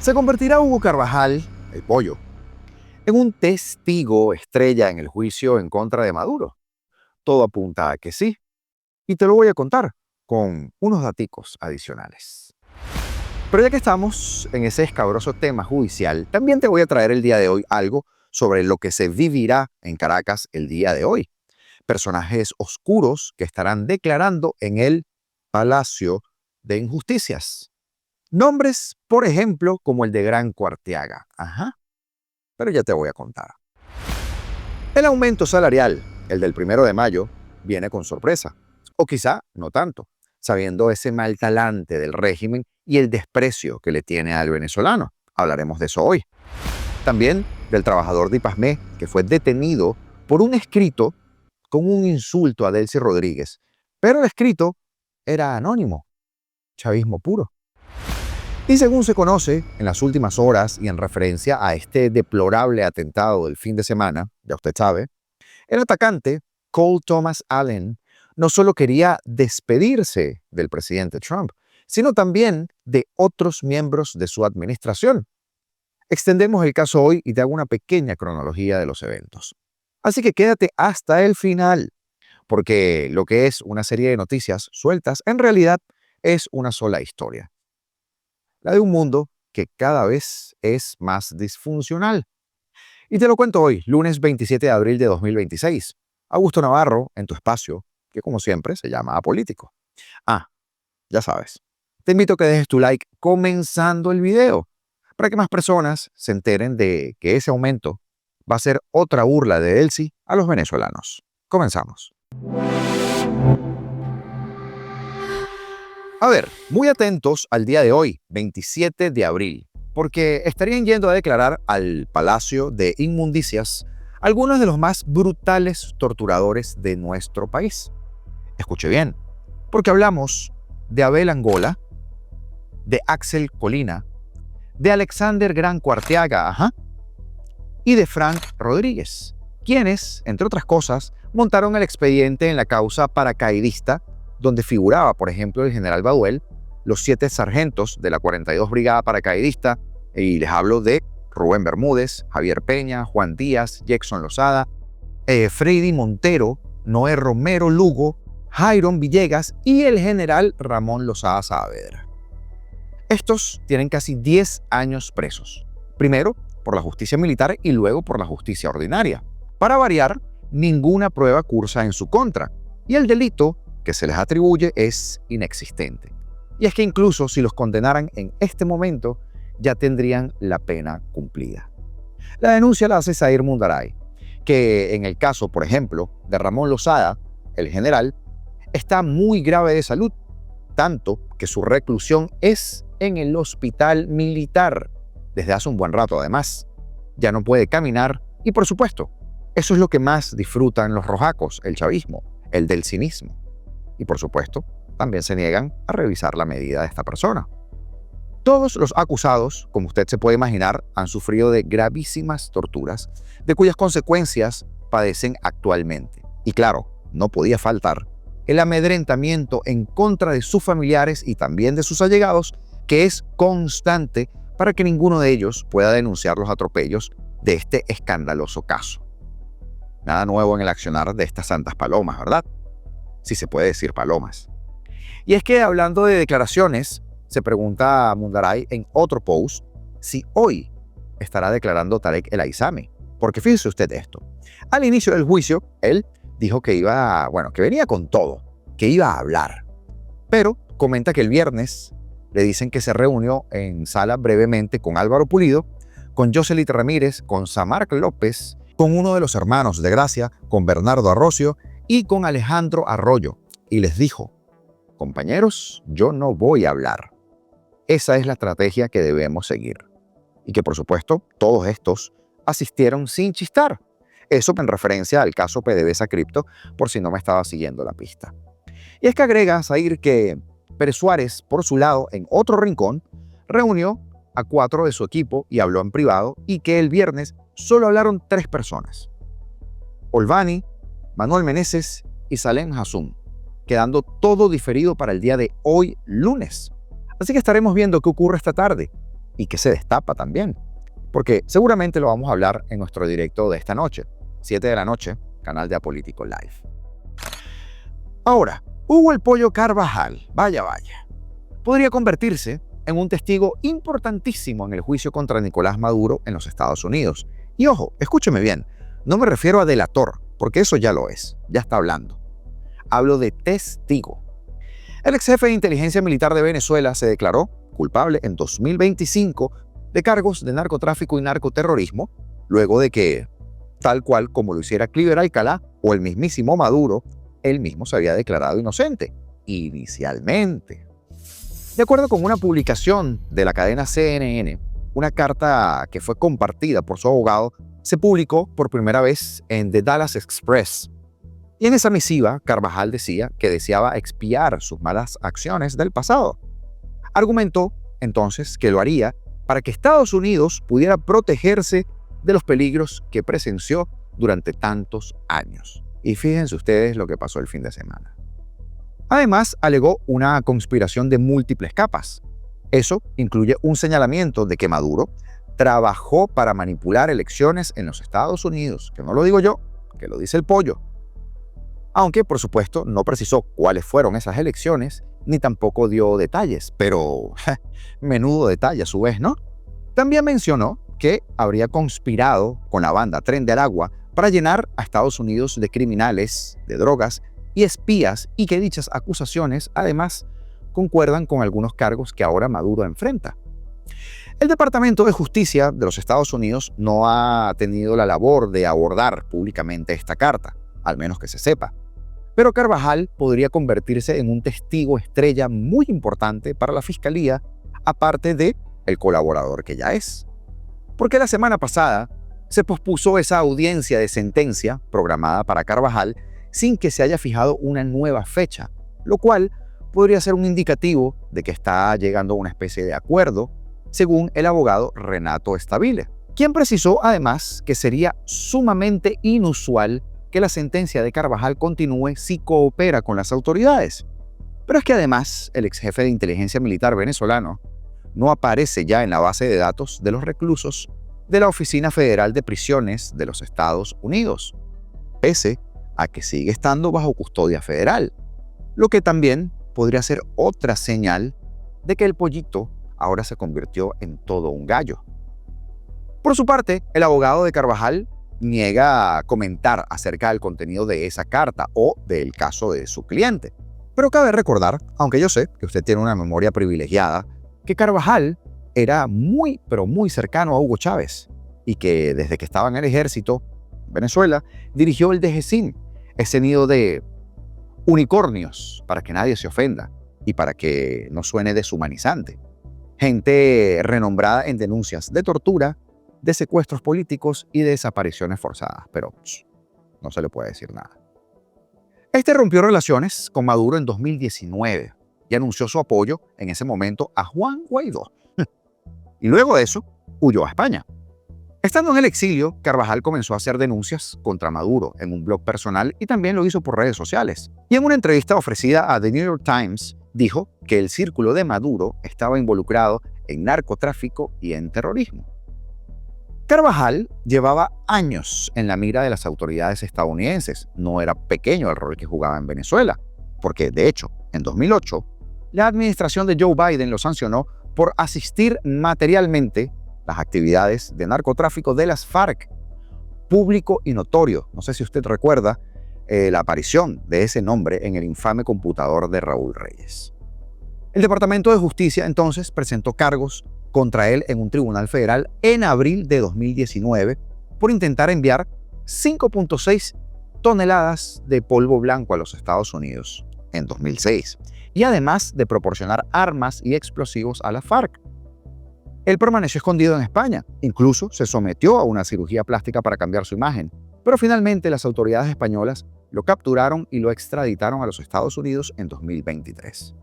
¿Se convertirá Hugo Carvajal, el pollo, en un testigo estrella en el juicio en contra de Maduro? Todo apunta a que sí, y te lo voy a contar con unos daticos adicionales. Pero ya que estamos en ese escabroso tema judicial, también te voy a traer el día de hoy algo sobre lo que se vivirá en Caracas el día de hoy. Personajes oscuros que estarán declarando en el Palacio de Injusticias. Nombres, por ejemplo, como el de Gran Cuarteaga. Pero ya te voy a contar. El aumento salarial, el del 1 de mayo, viene con sorpresa. O quizá no tanto, sabiendo ese mal talante del régimen y el desprecio que le tiene al venezolano. Hablaremos de eso hoy. También del trabajador de Ipasmé, que fue detenido por un escrito con un insulto a Delcy Rodríguez. Pero el escrito era anónimo. Chavismo puro. Y según se conoce, en las últimas horas y en referencia a este deplorable atentado del fin de semana, ya usted sabe, el atacante, Cole Thomas Allen, no solo quería despedirse del presidente Trump, sino también de otros miembros de su administración. Extendemos el caso hoy y te hago una pequeña cronología de los eventos. Así que quédate hasta el final, porque lo que es una serie de noticias sueltas en realidad es una sola historia. La de un mundo que cada vez es más disfuncional. Y te lo cuento hoy, lunes 27 de abril de 2026. Augusto Navarro, en tu espacio, que como siempre se llama Apolítico. Ya sabes. Te invito a que dejes tu like comenzando el video, para que más personas se enteren de que ese aumento va a ser otra burla de Delcy a los venezolanos. Comenzamos. A ver, muy atentos al día de hoy, 27 de abril, porque estarían yendo a declarar al Palacio de Injusticias algunos de los más brutales torturadores de nuestro país. Escuche bien, porque hablamos de Abel Angola, de Axel Colina, de Alexander Gran Cuarteaga, y de Frank Rodríguez, quienes, entre otras cosas, montaron el expediente en la causa paracaidista, donde figuraba, por ejemplo, el general Baduel, los 7 sargentos de la 42 Brigada Paracaidista, y les hablo de Rubén Bermúdez, Javier Peña, Juan Díaz, Jackson Lozada, Freddy Montero, Noé Romero Lugo, Jairon Villegas y el general Ramón Lozada Saavedra. Estos tienen casi 10 años presos, primero por la justicia militar y luego por la justicia ordinaria. Para variar, ninguna prueba cursa en su contra, y el delito que se les atribuye es inexistente. Y es que incluso si los condenaran en este momento, ya tendrían la pena cumplida. La denuncia la hace Zair Mundaray, que en el caso, por ejemplo, de Ramón Lozada, el general, está muy grave de salud, tanto que su reclusión es en el hospital militar, desde hace un buen rato además. Ya no puede caminar y, por supuesto, eso es lo que más disfrutan los rojacos, el chavismo, el delcinismo. Y por supuesto, también se niegan a revisar la medida de esta persona. Todos los acusados, como usted se puede imaginar, han sufrido de gravísimas torturas, de cuyas consecuencias padecen actualmente. Y claro, no podía faltar el amedrentamiento en contra de sus familiares y también de sus allegados, que es constante para que ninguno de ellos pueda denunciar los atropellos de este escandaloso caso. Nada nuevo en el accionar de estas santas palomas, ¿verdad? Si se puede decir palomas. Y es que hablando de declaraciones, se pregunta a Mundaray en otro post si hoy estará declarando Tarek El Aizami. Porque fíjese usted esto. Al inicio del juicio, él dijo que que venía con todo, que iba a hablar. Pero comenta que el viernes le dicen que se reunió en sala brevemente con Álvaro Pulido, con Jocelit Ramírez, con Samarc López, con uno de los hermanos de Gracia, con Bernardo Arrocio y con Alejandro Arroyo. Y les dijo: compañeros, yo no voy a hablar. Esa es la estrategia que debemos seguir. Y que, por supuesto, todos estos asistieron sin chistar. Eso en referencia al caso PDVSA Cripto, por si no me estaba siguiendo la pista. Y es que agrega Zair que Pérez Suárez, por su lado, en otro rincón, reunió a 4 de su equipo y habló en privado, y que el viernes solo hablaron 3 personas: Olvani, Manuel Meneses y Salem Hassoun, quedando todo diferido para el día de hoy, lunes. Así que estaremos viendo qué ocurre esta tarde y qué se destapa también. Porque seguramente lo vamos a hablar en nuestro directo de esta noche, 7 de la noche, canal de Apolítico Live. Ahora, Hugo el Pollo Carvajal, vaya, podría convertirse en un testigo importantísimo en el juicio contra Nicolás Maduro en los Estados Unidos. Y ojo, escúcheme bien, no me refiero a delator, porque eso ya lo es, ya está hablando. Hablo de testigo. El ex jefe de inteligencia militar de Venezuela se declaró culpable en 2025 de cargos de narcotráfico y narcoterrorismo, luego de que, tal cual como lo hiciera Cliver Alcalá o el mismísimo Maduro, él mismo se había declarado inocente, inicialmente. De acuerdo con una publicación de la cadena CNN, una carta que fue compartida por su abogado se publicó por primera vez en The Dallas Express. Y en esa misiva, Carvajal decía que deseaba expiar sus malas acciones del pasado. Argumentó entonces que lo haría para que Estados Unidos pudiera protegerse de los peligros que presenció durante tantos años. Y fíjense ustedes lo que pasó el fin de semana. Además, alegó una conspiración de múltiples capas. Eso incluye un señalamiento de que Maduro trabajó para manipular elecciones en los Estados Unidos, que no lo digo yo, que lo dice el pollo. Aunque, por supuesto, no precisó cuáles fueron esas elecciones, ni tampoco dio detalles, pero menudo detalle a su vez, ¿no? También mencionó que habría conspirado con la banda Tren de Aragua para llenar a Estados Unidos de criminales, de drogas y espías, y que dichas acusaciones, además, concuerdan con algunos cargos que ahora Maduro enfrenta. El Departamento de Justicia de los Estados Unidos no ha tenido la labor de abordar públicamente esta carta, al menos que se sepa. Pero Carvajal podría convertirse en un testigo estrella muy importante para la Fiscalía, aparte de el colaborador que ya es. Porque la semana pasada se pospuso esa audiencia de sentencia programada para Carvajal sin que se haya fijado una nueva fecha, lo cual podría ser un indicativo de que está llegando a una especie de acuerdo, según el abogado Renato Stabile, quien precisó además que sería sumamente inusual que la sentencia de Carvajal continúe si coopera con las autoridades. Pero es que además el ex jefe de inteligencia militar venezolano no aparece ya en la base de datos de los reclusos de la Oficina Federal de Prisiones de los Estados Unidos, pese a que sigue estando bajo custodia federal, lo que también podría ser otra señal de que el pollito ahora se convirtió en todo un gallo. Por su parte, el abogado de Carvajal niega comentar acerca del contenido de esa carta o del caso de su cliente. Pero cabe recordar, aunque yo sé que usted tiene una memoria privilegiada, que Carvajal era muy, pero muy cercano a Hugo Chávez y que desde que estaba en el ejército, Venezuela, dirigió el DGCIN, ese nido de unicornios, para que nadie se ofenda y para que no suene deshumanizante. Gente renombrada en denuncias de tortura, de secuestros políticos y de desapariciones forzadas, pero no se le puede decir nada. Este rompió relaciones con Maduro en 2019 y anunció su apoyo en ese momento a Juan Guaidó. Y luego de eso, huyó a España. Estando en el exilio, Carvajal comenzó a hacer denuncias contra Maduro en un blog personal y también lo hizo por redes sociales. Y en una entrevista ofrecida a The New York Times, dijo que el círculo de Maduro estaba involucrado en narcotráfico y en terrorismo. Carvajal llevaba años en la mira de las autoridades estadounidenses. No era pequeño el rol que jugaba en Venezuela, porque de hecho, en 2008, la administración de Joe Biden lo sancionó por asistir materialmente las actividades de narcotráfico de las FARC, público y notorio. No sé si usted recuerda la aparición de ese nombre en el infame computador de Raúl Reyes. El Departamento de Justicia entonces presentó cargos contra él en un tribunal federal en abril de 2019 por intentar enviar 5.6 toneladas de polvo blanco a los Estados Unidos en 2006 y además de proporcionar armas y explosivos a la FARC. Él permaneció escondido en España, incluso se sometió a una cirugía plástica para cambiar su imagen, pero finalmente las autoridades españolas lo capturaron y lo extraditaron a los Estados Unidos en 2023.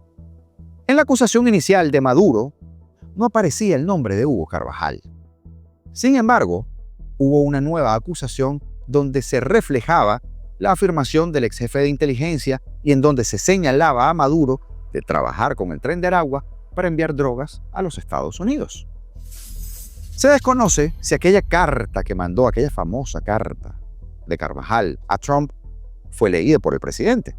En la acusación inicial de Maduro no aparecía el nombre de Hugo Carvajal. Sin embargo, hubo una nueva acusación donde se reflejaba la afirmación del ex jefe de inteligencia y en donde se señalaba a Maduro de trabajar con el Tren de Aragua para enviar drogas a los Estados Unidos. Se desconoce si aquella carta que mandó, aquella famosa carta de Carvajal a Trump, fue leída por el presidente.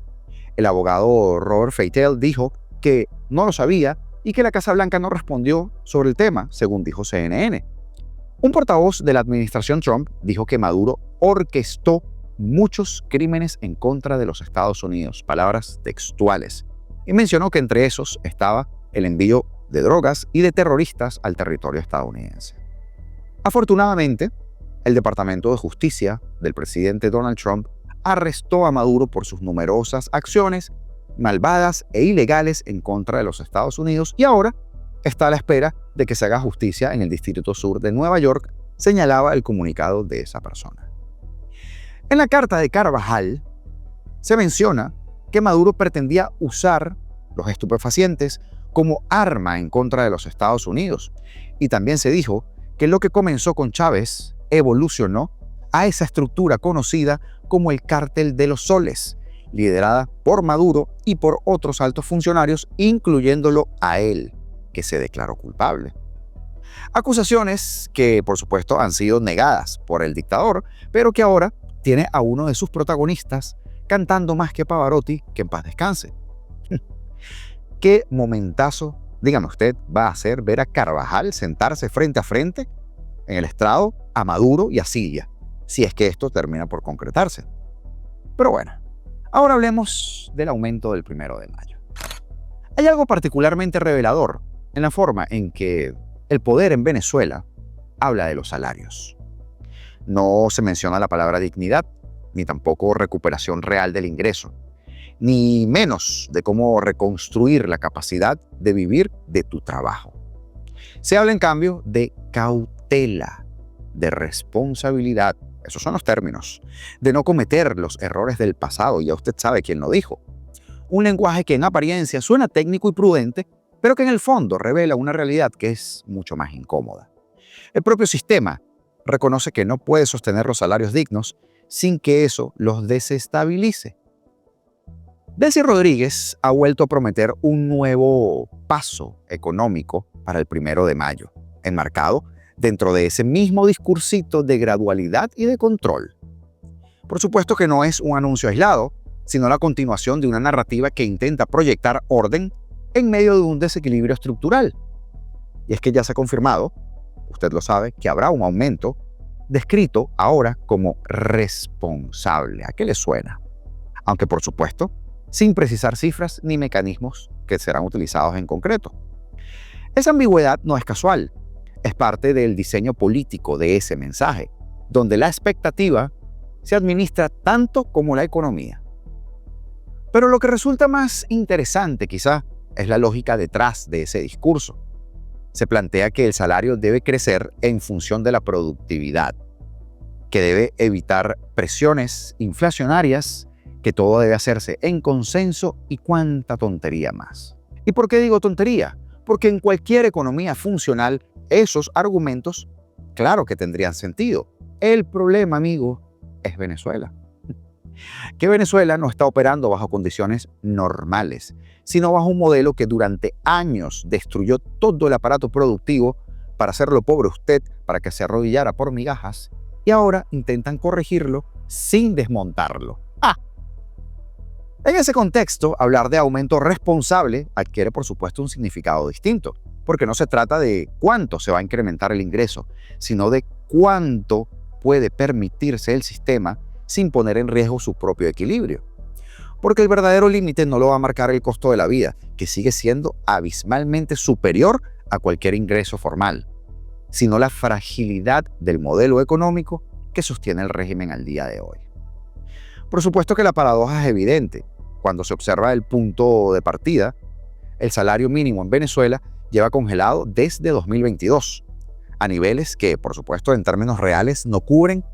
El abogado Robert Feitel dijo que no lo sabía y que la Casa Blanca no respondió sobre el tema, según dijo CNN. Un portavoz de la administración Trump dijo que Maduro orquestó muchos crímenes en contra de los Estados Unidos, palabras textuales, y mencionó que entre esos estaba el envío de drogas y de terroristas al territorio estadounidense. Afortunadamente, el Departamento de Justicia del presidente Donald Trump arrestó a Maduro por sus numerosas acciones malvadas e ilegales en contra de los Estados Unidos y ahora está a la espera de que se haga justicia en el Distrito Sur de Nueva York, señalaba el comunicado de esa persona. En la carta de Carvajal se menciona que Maduro pretendía usar los estupefacientes como arma en contra de los Estados Unidos y también se dijo que lo que comenzó con Chávez evolucionó a esa estructura conocida como el Cártel de los Soles, liderada por Maduro y por otros altos funcionarios, incluyéndolo a él, que se declaró culpable. Acusaciones que, por supuesto, han sido negadas por el dictador, pero que ahora tiene a uno de sus protagonistas cantando más que Pavarotti, que en paz descanse. ¿Qué momentazo, dígame usted, va a hacer ver a Carvajal sentarse frente a frente en el estrado a Maduro y a Siria, si es que esto termina por concretarse? Pero bueno, ahora hablemos del aumento del 1 de mayo. Hay algo particularmente revelador en la forma en que el poder en Venezuela habla de los salarios. No se menciona la palabra dignidad, ni tampoco recuperación real del ingreso, ni menos de cómo reconstruir la capacidad de vivir de tu trabajo. Se habla en cambio de cautela, de responsabilidad, esos son los términos, de no cometer los errores del pasado, ya usted sabe quién lo dijo. Un lenguaje que en apariencia suena técnico y prudente, pero que en el fondo revela una realidad que es mucho más incómoda. El propio sistema reconoce que no puede sostener los salarios dignos sin que eso los desestabilice. Delcy Rodríguez ha vuelto a prometer un nuevo paso económico para el 1 de mayo, enmarcado dentro de ese mismo discursito de gradualidad y de control. Por supuesto que no es un anuncio aislado, sino la continuación de una narrativa que intenta proyectar orden en medio de un desequilibrio estructural. Y es que ya se ha confirmado, usted lo sabe, que habrá un aumento descrito ahora como responsable. ¿A qué le suena? Aunque por supuesto, sin precisar cifras ni mecanismos que serán utilizados en concreto. Esa ambigüedad no es casual, es parte del diseño político de ese mensaje, donde la expectativa se administra tanto como la economía. Pero lo que resulta más interesante quizá es la lógica detrás de ese discurso. Se plantea que el salario debe crecer en función de la productividad, que debe evitar presiones inflacionarias, que todo debe hacerse en consenso y cuánta tontería más. ¿Y por qué digo tontería? Porque en cualquier economía funcional esos argumentos, claro que tendrían sentido. El problema, amigo, es Venezuela. Que Venezuela no está operando bajo condiciones normales, sino bajo un modelo que durante años destruyó todo el aparato productivo para hacerlo pobre usted, para que se arrodillara por migajas, y ahora intentan corregirlo sin desmontarlo. En ese contexto, hablar de aumento responsable adquiere, por supuesto, un significado distinto, porque no se trata de cuánto se va a incrementar el ingreso, sino de cuánto puede permitirse el sistema sin poner en riesgo su propio equilibrio. Porque el verdadero límite no lo va a marcar el costo de la vida, que sigue siendo abismalmente superior a cualquier ingreso formal, sino la fragilidad del modelo económico que sostiene el régimen al día de hoy. Por supuesto que la paradoja es evidente. Cuando se observa el punto de partida, el salario mínimo en Venezuela lleva congelado desde 2022, a niveles que, por supuesto, en términos reales no cubren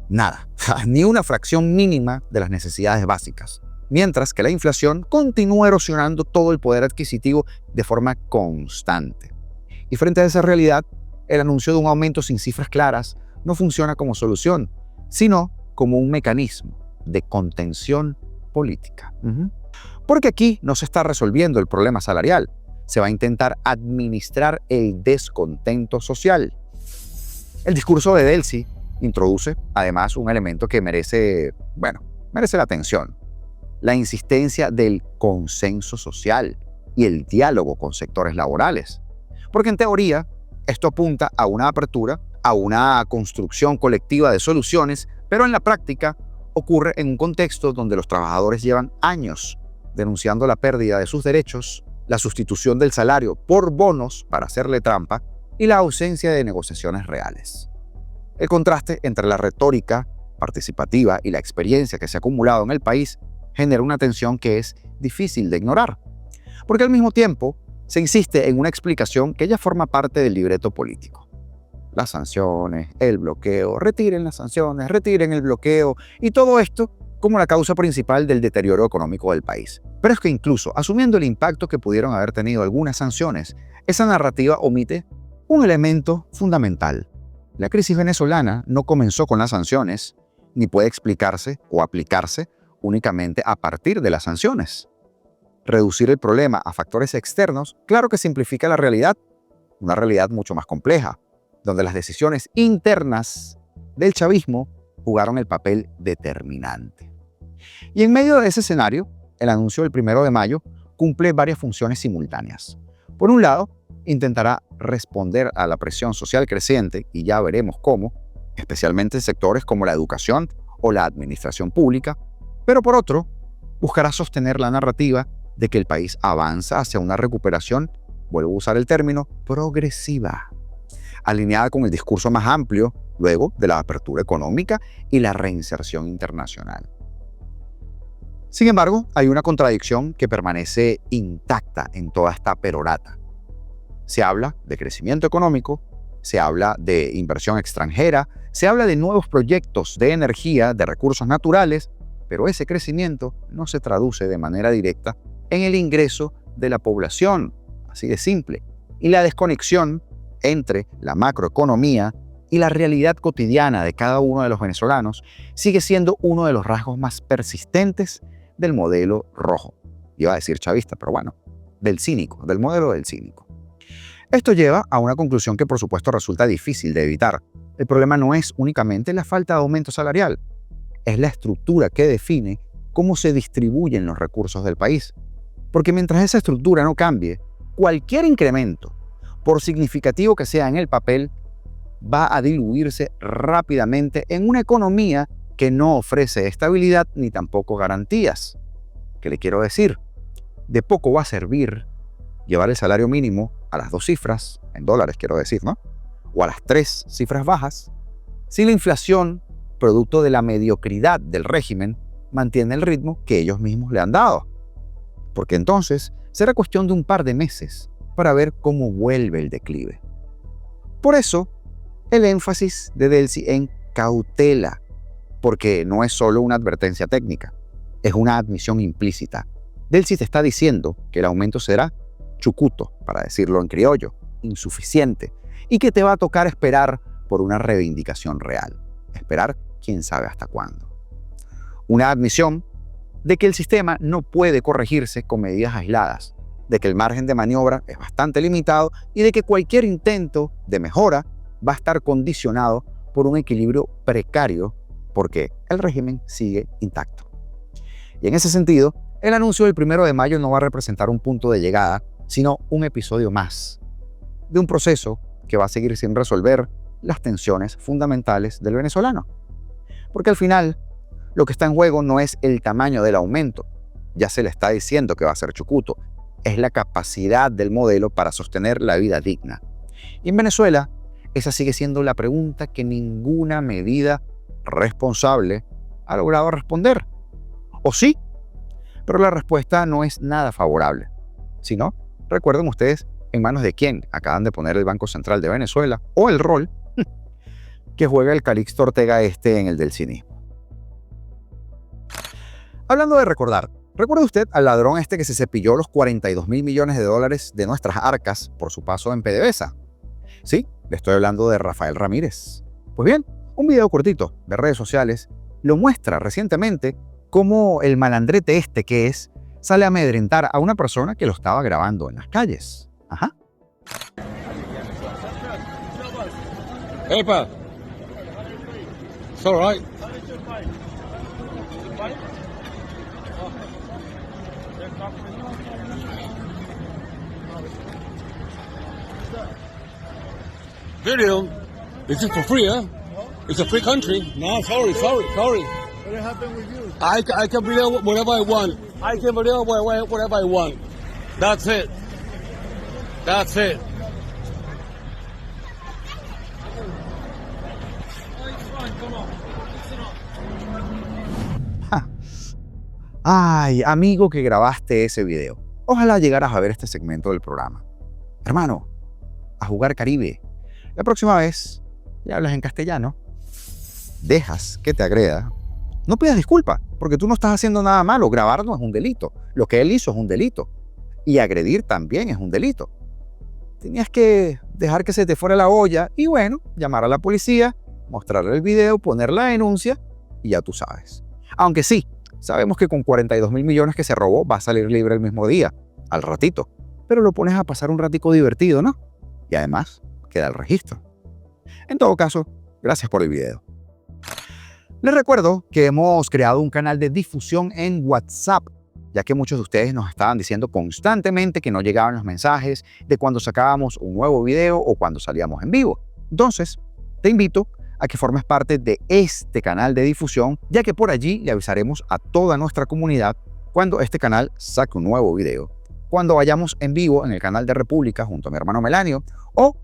nada, ni una fracción mínima de las necesidades básicas, mientras que la inflación continúa erosionando todo el poder adquisitivo de forma constante. Y frente a esa realidad, el anuncio de un aumento sin cifras claras no funciona como solución, sino como un mecanismo de contención política. Porque aquí no se está resolviendo el problema salarial, se va a intentar administrar el descontento social. El discurso de Delcy introduce además un elemento que merece la atención: la insistencia del consenso social y el diálogo con sectores laborales. Porque en teoría, esto apunta a una apertura, a una construcción colectiva de soluciones, pero en la práctica ocurre en un contexto donde los trabajadores llevan años denunciando la pérdida de sus derechos, la sustitución del salario por bonos para hacerle trampa y la ausencia de negociaciones reales. El contraste entre la retórica participativa y la experiencia que se ha acumulado en el país genera una tensión que es difícil de ignorar, porque al mismo tiempo se insiste en una explicación que ya forma parte del libreto político. Las sanciones, el bloqueo, retiren las sanciones, retiren el bloqueo, y todo esto como la causa principal del deterioro económico del país. Pero es que incluso asumiendo el impacto que pudieron haber tenido algunas sanciones, esa narrativa omite un elemento fundamental. La crisis venezolana no comenzó con las sanciones, ni puede explicarse o aplicarse únicamente a partir de las sanciones. Reducir el problema a factores externos, claro que simplifica la realidad, una realidad mucho más compleja, donde las decisiones internas del chavismo jugaron el papel determinante. Y en medio de ese escenario, el anuncio del 1 de mayo cumple varias funciones simultáneas. Por un lado, intentará responder a la presión social creciente, y ya veremos cómo, especialmente en sectores como la educación o la administración pública, pero por otro, buscará sostener la narrativa de que el país avanza hacia una recuperación, vuelvo a usar el término, progresiva, alineada con el discurso más amplio luego de la apertura económica y la reinserción internacional. Sin embargo, hay una contradicción que permanece intacta en toda esta perorata. Se habla de crecimiento económico, se habla de inversión extranjera, se habla de nuevos proyectos de energía, de recursos naturales, pero ese crecimiento no se traduce de manera directa en el ingreso de la población, así de simple. Y la desconexión entre la macroeconomía y la realidad cotidiana de cada uno de los venezolanos sigue siendo uno de los rasgos más persistentes del modelo rojo. Iba a decir chavista, pero bueno, del cínico, del modelo del cínico. Esto lleva a una conclusión que por supuesto resulta difícil de evitar. El problema no es únicamente la falta de aumento salarial, es la estructura que define cómo se distribuyen los recursos del país. Porque mientras esa estructura no cambie, cualquier incremento, por significativo que sea en el papel, va a diluirse rápidamente en una economía que no ofrece estabilidad ni tampoco garantías. ¿Qué le quiero decir? De poco va a servir llevar el salario mínimo a las 2 cifras, en dólares quiero decir, ¿no? O a las 3 cifras bajas, si la inflación, producto de la mediocridad del régimen, mantiene el ritmo que ellos mismos le han dado. Porque entonces será cuestión de un par de meses para ver cómo vuelve el declive. Por eso, el énfasis de Delcy en cautela, porque no es solo una advertencia técnica, es una admisión implícita. Delcy te está diciendo que el aumento será chucuto, para decirlo en criollo, insuficiente, y que te va a tocar esperar por una reivindicación real. Esperar quién sabe hasta cuándo. Una admisión de que el sistema no puede corregirse con medidas aisladas, de que el margen de maniobra es bastante limitado y de que cualquier intento de mejora va a estar condicionado por un equilibrio precario porque el régimen sigue intacto. Y en ese sentido, el anuncio del 1 de mayo no va a representar un punto de llegada, sino un episodio más de un proceso que va a seguir sin resolver las tensiones fundamentales del venezolano. Porque al final, lo que está en juego no es el tamaño del aumento, ya se le está diciendo que va a ser chucuto, es la capacidad del modelo para sostener la vida digna. Y en Venezuela, esa sigue siendo la pregunta que ninguna medida responsable ha logrado responder. ¿O sí? Pero la respuesta no es nada favorable. Si no, recuerden ustedes en manos de quién acaban de poner el Banco Central de Venezuela o el rol que juega el Calixto Ortega en el del cinismo. Hablando de recordar, ¿recuerda usted al ladrón que se cepilló los 42.000 millones de dólares de nuestras arcas por su paso en PDVSA? Sí, le estoy hablando de Rafael Ramírez. Pues bien, un video cortito de redes sociales lo muestra recientemente cómo el malandrete que es sale a amedrentar a una persona que lo estaba grabando en las calles. Ajá. Hey, pa. It's all right. Video. This is for free, huh? It's a free country. No, sorry. What happened with you? I can video whatever I want. I can video whatever I want. That's it. That's it. Ay, amigo que grabaste ese video. Ojalá llegaras a ver este segmento del programa. Hermano, a jugar Caribe. La próxima vez, ya hablas en castellano, dejas que te agreda, no pidas disculpa, porque tú no estás haciendo nada malo. Grabar no es un delito. Lo que él hizo es un delito. Y agredir también es un delito. Tenías que dejar que se te fuera la olla y bueno, llamar a la policía, mostrarle el video, poner la denuncia y ya tú sabes. Aunque sí, sabemos que con 42.000 millones que se robó va a salir libre el mismo día, al ratito. Pero lo pones a pasar un ratico divertido, ¿no? Y además, queda el registro. En todo caso, gracias por el video. Les recuerdo que hemos creado un canal de difusión en WhatsApp, ya que muchos de ustedes nos estaban diciendo constantemente que no llegaban los mensajes de cuando sacábamos un nuevo video o cuando salíamos en vivo. Entonces, te invito a que formes parte de este canal de difusión, ya que por allí le avisaremos a toda nuestra comunidad cuando este canal saque un nuevo video, cuando vayamos en vivo en el canal de República junto a mi hermano Melanio o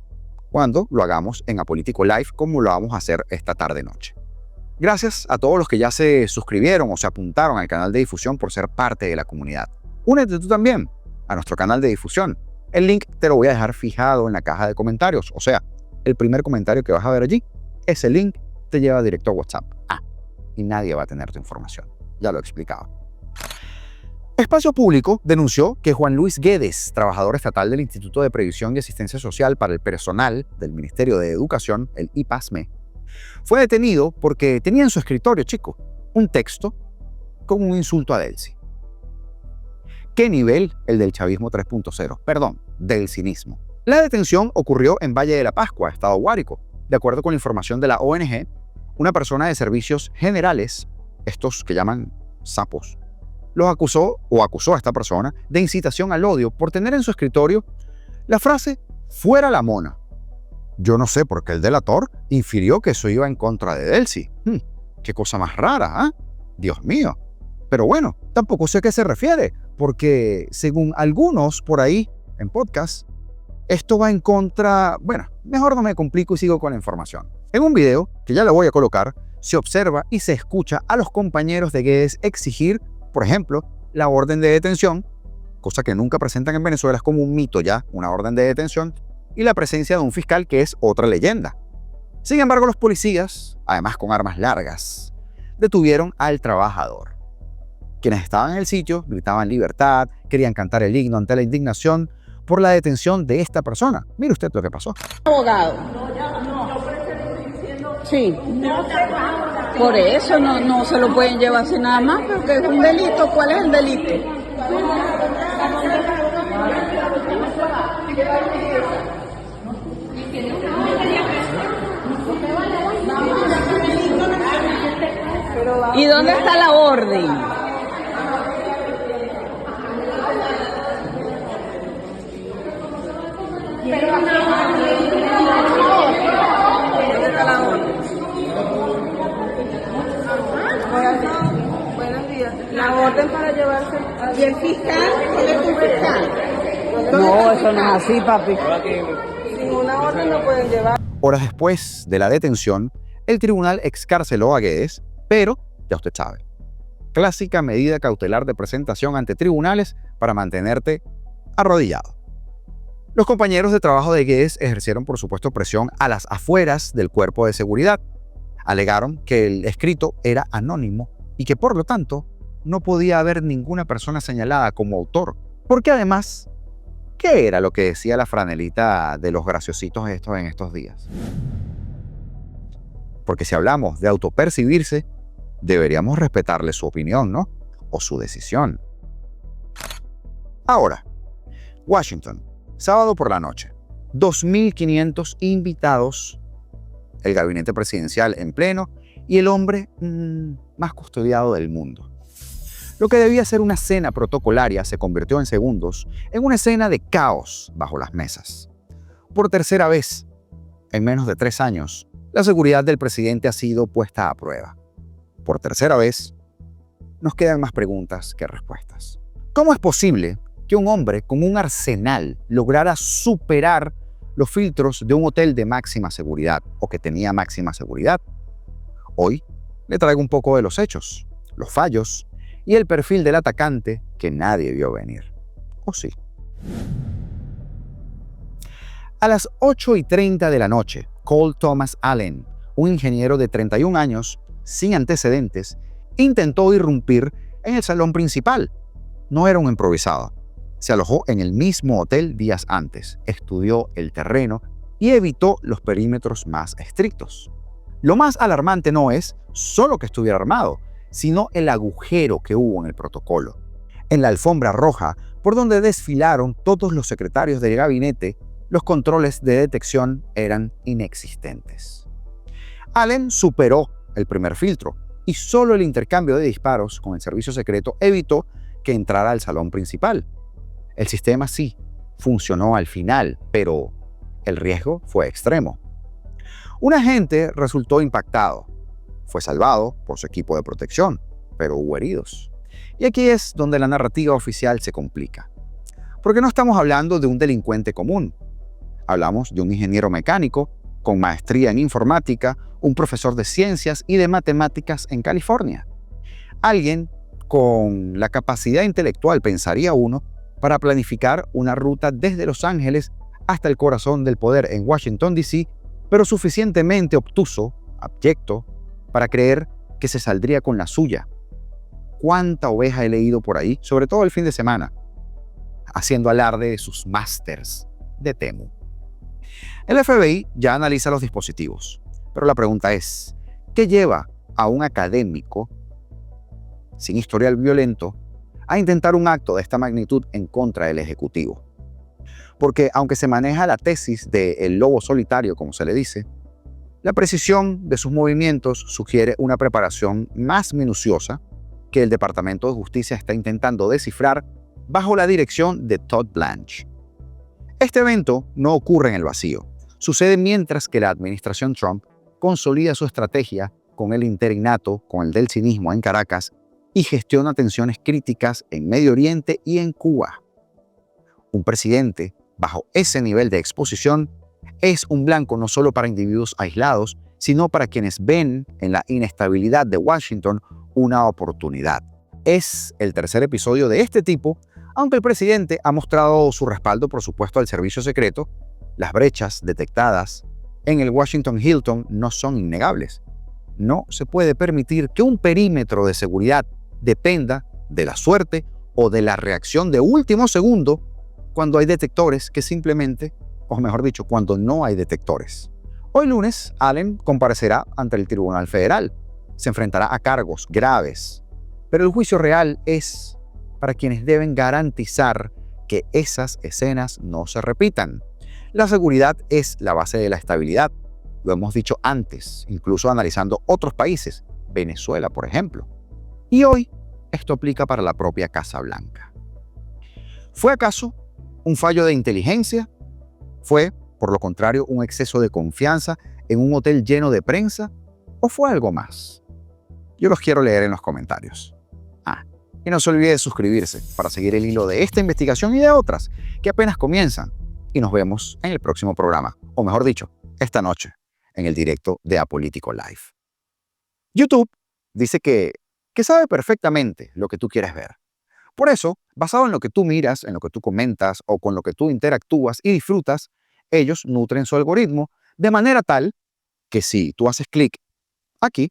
cuando lo hagamos en Apolítico Live como lo vamos a hacer esta tarde-noche. Gracias a todos los que ya se suscribieron o se apuntaron al canal de difusión por ser parte de la comunidad. Únete tú también a nuestro canal de difusión. El link te lo voy a dejar fijado en la caja de comentarios, o sea, el primer comentario que vas a ver allí, ese link te lleva directo a WhatsApp. Y nadie va a tener tu información. Ya lo he explicado. Espacio Público denunció que Juan Luis Guedes, trabajador estatal del Instituto de Previsión y Asistencia Social para el Personal del Ministerio de Educación, el IPASME, fue detenido porque tenía en su escritorio, chico, un texto con un insulto a Delcy. ¿Qué nivel? El del chavismo 3.0, perdón, del cinismo. La detención ocurrió en Valle de la Pascua, estado Guárico. De acuerdo con la información de la ONG, una persona de servicios generales, estos que llaman sapos, los acusó a esta persona de incitación al odio por tener en su escritorio la frase "fuera la mona". Yo no sé por qué el delator infirió que eso iba en contra de Delcy. Qué cosa más rara, ¿ah? Dios mío. Pero bueno, tampoco sé a qué se refiere, porque según algunos por ahí en podcast, esto va en contra... Bueno, mejor no me complico y sigo con la información. En un video, que ya lo voy a colocar, se observa y se escucha a los compañeros de Guedes exigir, por ejemplo, la orden de detención, cosa que nunca presentan en Venezuela, es como un mito ya, una orden de detención, y la presencia de un fiscal que es otra leyenda. Sin embargo, los policías, además con armas largas, detuvieron al trabajador. Quienes estaban en el sitio gritaban libertad, querían cantar el himno ante la indignación por la detención de esta persona. Mire usted lo que pasó. Abogado. Sí. Por eso no se lo pueden llevar así nada más, porque es un delito. ¿Cuál es el delito? ¿Y dónde está la orden? Buenos días. La orden para llevarse. ¿Y el fiscal? ¿Quién es un fiscal? No, eso no es así, papi. Sin una orden no pueden llevar. Horas después de la detención, el tribunal excarceló a Guedes, pero ya usted sabe, clásica medida cautelar de presentación ante tribunales para mantenerte arrodillado. Los compañeros de trabajo de Guedes ejercieron, por supuesto, presión a las afueras del cuerpo de seguridad. Alegaron que el escrito era anónimo y que, por lo tanto, no podía haber ninguna persona señalada como autor. Porque además, ¿qué era lo que decía la franelita de los graciositos estos en estos días? Porque si hablamos de autopercibirse, deberíamos respetarle su opinión, ¿no? O su decisión. Ahora, Washington, sábado por la noche. 2.500 invitados el gabinete presidencial en pleno y el hombre más custodiado del mundo. Lo que debía ser una cena protocolaria se convirtió en segundos en una escena de caos bajo las mesas. Por tercera vez, en menos de 3 años, la seguridad del presidente ha sido puesta a prueba. Por tercera vez, nos quedan más preguntas que respuestas. ¿Cómo es posible que un hombre con un arsenal lograra superar los filtros de un hotel de máxima seguridad o que tenía máxima seguridad? Hoy le traigo un poco de los hechos, los fallos y el perfil del atacante que nadie vio venir. ¿O sí? A las 8:30 de la noche, Cole Thomas Allen, un ingeniero de 31 años, sin antecedentes, intentó irrumpir en el salón principal. No era un improvisado. Se alojó en el mismo hotel días antes, estudió el terreno y evitó los perímetros más estrictos. Lo más alarmante no es solo que estuviera armado, sino el agujero que hubo en el protocolo. En la alfombra roja, por donde desfilaron todos los secretarios del gabinete, los controles de detección eran inexistentes. Allen superó el primer filtro y solo el intercambio de disparos con el servicio secreto evitó que entrara al salón principal. El sistema sí funcionó al final, pero el riesgo fue extremo. Un agente resultó impactado. Fue salvado por su equipo de protección, pero hubo heridos. Y aquí es donde la narrativa oficial se complica. Porque no estamos hablando de un delincuente común. Hablamos de un ingeniero mecánico con maestría en informática, un profesor de ciencias y de matemáticas en California. Alguien con la capacidad intelectual, pensaría uno, para planificar una ruta desde Los Ángeles hasta el corazón del poder en Washington, D.C., pero suficientemente obtuso, abyecto, para creer que se saldría con la suya. ¿Cuánta oveja he leído por ahí, sobre todo el fin de semana, haciendo alarde de sus másters de Temu? El FBI ya analiza los dispositivos, pero la pregunta es, ¿qué lleva a un académico sin historial violento a intentar un acto de esta magnitud en contra del Ejecutivo? Porque aunque se maneja la tesis del lobo solitario, como se le dice, la precisión de sus movimientos sugiere una preparación más minuciosa que el Departamento de Justicia está intentando descifrar bajo la dirección de Todd Blanche. Este evento no ocurre en el vacío. Sucede mientras que la administración Trump consolida su estrategia con el interinato, con el del cinismo en Caracas, y gestiona tensiones críticas en Medio Oriente y en Cuba. Un presidente bajo ese nivel de exposición es un blanco no solo para individuos aislados, sino para quienes ven en la inestabilidad de Washington una oportunidad. Es el tercer episodio de este tipo, aunque el presidente ha mostrado su respaldo, por supuesto, al servicio secreto. Las brechas detectadas en el Washington Hilton no son innegables. No se puede permitir que un perímetro de seguridad dependa de la suerte o de la reacción de último segundo cuando hay detectores que simplemente, o mejor dicho, cuando no hay detectores. Hoy lunes, Allen comparecerá ante el Tribunal Federal. Se enfrentará a cargos graves, pero el juicio real es para quienes deben garantizar que esas escenas no se repitan. La seguridad es la base de la estabilidad. Lo hemos dicho antes, incluso analizando otros países, Venezuela, por ejemplo. Y hoy, esto aplica para la propia Casa Blanca. ¿Fue acaso un fallo de inteligencia? ¿Fue, por lo contrario, un exceso de confianza en un hotel lleno de prensa? ¿O fue algo más? Yo los quiero leer en los comentarios. Y no se olvide de suscribirse para seguir el hilo de esta investigación y de otras que apenas comienzan. Y nos vemos en el próximo programa, o mejor dicho, esta noche, en el directo de Apolítico Live. YouTube dice que sabe perfectamente lo que tú quieres ver. Por eso, basado en lo que tú miras, en lo que tú comentas o con lo que tú interactúas y disfrutas, ellos nutren su algoritmo de manera tal que si tú haces clic aquí,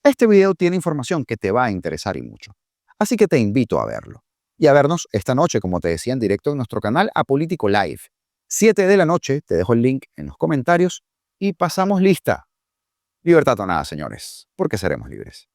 este video tiene información que te va a interesar y mucho. Así que te invito a verlo. Y a vernos esta noche, como te decía, en directo en nuestro canal Apolítico Live. 7 de la noche, te dejo el link en los comentarios y pasamos lista. Libertad o nada, señores, porque seremos libres.